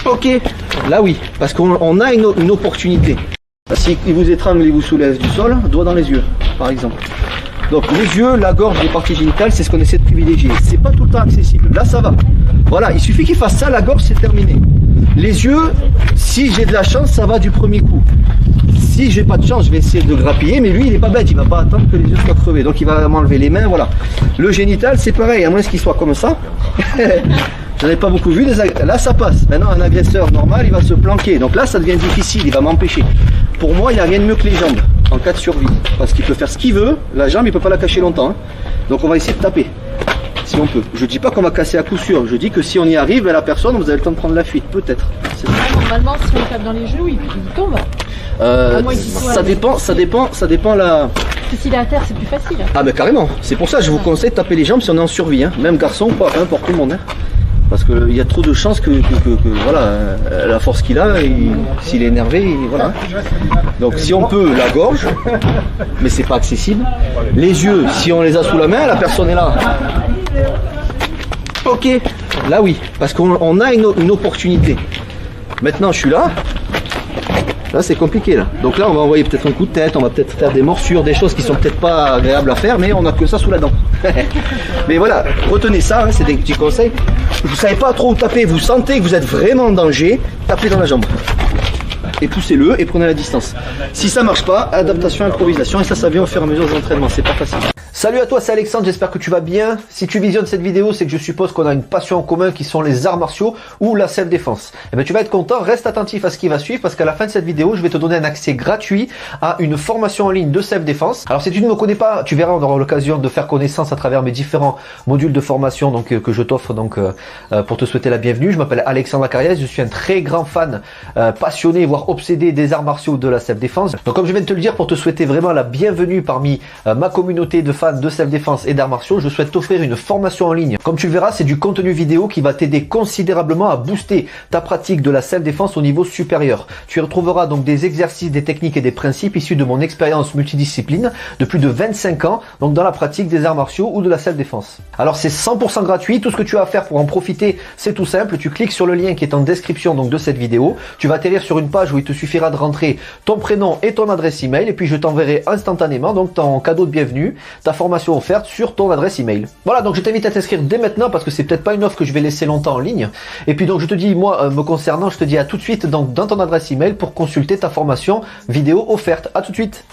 Ok, là oui, parce qu'on a une opportunité. Si il vous étrangle et vous soulève du sol, doigt dans les yeux, par exemple. Donc les yeux, la gorge, les parties génitales, c'est ce qu'on essaie de privilégier. C'est pas tout le temps accessible. Là, ça va. Voilà, il suffit qu'il fasse ça, la gorge, c'est terminé. Les yeux, si j'ai de la chance, ça va du premier coup. Si j'ai pas de chance, je vais essayer de grappiller, mais lui, il est pas bête, il va pas attendre que les yeux soient crevés. Donc il va m'enlever les mains, voilà. Le génital, c'est pareil, à moins qu'il soit comme ça. J'en ai pas beaucoup vu, là ça passe. Maintenant, un agresseur normal, il va se planquer. Donc là, ça devient difficile, il va m'empêcher. Pour moi, il n'y a rien de mieux que les jambes, en cas de survie. Parce qu'il peut faire ce qu'il veut, la jambe, il peut pas la cacher longtemps. Hein. Donc on va essayer de taper, si on peut. Je dis pas qu'on va casser à coup sûr, je dis que si on y arrive, la personne, vous avez le temps de prendre la fuite, peut-être. Normalement, si on tape dans les genoux, il tombe. Ça dépend la... S'il est à terre, c'est plus facile. Ah mais carrément, c'est pour ça que je vous conseille de taper les jambes si on est en survie, hein. Même garçon, pas, peu importe tout le monde. Hein. Parce qu'il y a trop de chances que voilà, la force qu'il a, s'il est énervé, voilà. Donc si on peut, la gorge, mais c'est pas accessible. Les yeux, si on les a sous la main, la personne est là. Ok, là oui, parce qu'on a une opportunité. Maintenant je suis là. Là c'est compliqué là. Donc là on va envoyer peut-être un coup de tête, on va peut-être faire des morsures, des choses qui sont peut-être pas agréables à faire, mais on a que ça sous la dent. Mais voilà, retenez ça, hein, c'est des petits conseils. Vous savez pas trop où taper, vous sentez que vous êtes vraiment en danger, tapez dans la jambe. Et poussez-le et prenez la distance. Si ça marche pas, adaptation, improvisation, et ça vient au fur et à mesure des entraînements, c'est pas facile. Salut à toi, c'est Alexandre, j'espère que tu vas bien. Si tu visionnes cette vidéo, c'est que je suppose qu'on a une passion en commun qui sont les arts martiaux ou la self-défense. Et bien tu vas être content, reste attentif à ce qui va suivre parce qu'à la fin de cette vidéo, je vais te donner un accès gratuit à une formation en ligne de self-défense. Alors si tu ne me connais pas, tu verras, on aura l'occasion de faire connaissance à travers mes différents modules de formation donc, que je t'offre donc pour te souhaiter la bienvenue. Je m'appelle Alexandre Acariès, je suis un très grand fan, passionné, voire obsédé des arts martiaux de la self-défense. Donc comme je viens de te le dire, pour te souhaiter vraiment la bienvenue parmi ma communauté de fans de self-défense et d'arts martiaux, je souhaite t'offrir une formation en ligne. Comme tu le verras, c'est du contenu vidéo qui va t'aider considérablement à booster ta pratique de la self-défense au niveau supérieur. Tu y retrouveras donc des exercices, des techniques et des principes issus de mon expérience multidiscipline de plus de 25 ans, donc dans la pratique des arts martiaux ou de la self-défense. Alors c'est 100% gratuit, tout ce que tu as à faire pour en profiter, c'est tout simple, tu cliques sur le lien qui est en description donc de cette vidéo, tu vas atterrir sur une page où il te suffira de rentrer ton prénom et ton adresse email et puis je t'enverrai instantanément donc ton cadeau de bienvenue, ta formation offerte sur ton adresse email. Voilà, donc je t'invite à t'inscrire dès maintenant parce que c'est peut-être pas une offre que je vais laisser longtemps en ligne. Et puis donc je te dis, moi me concernant, je te dis à tout de suite donc dans ton adresse email pour consulter ta formation vidéo offerte. À tout de suite.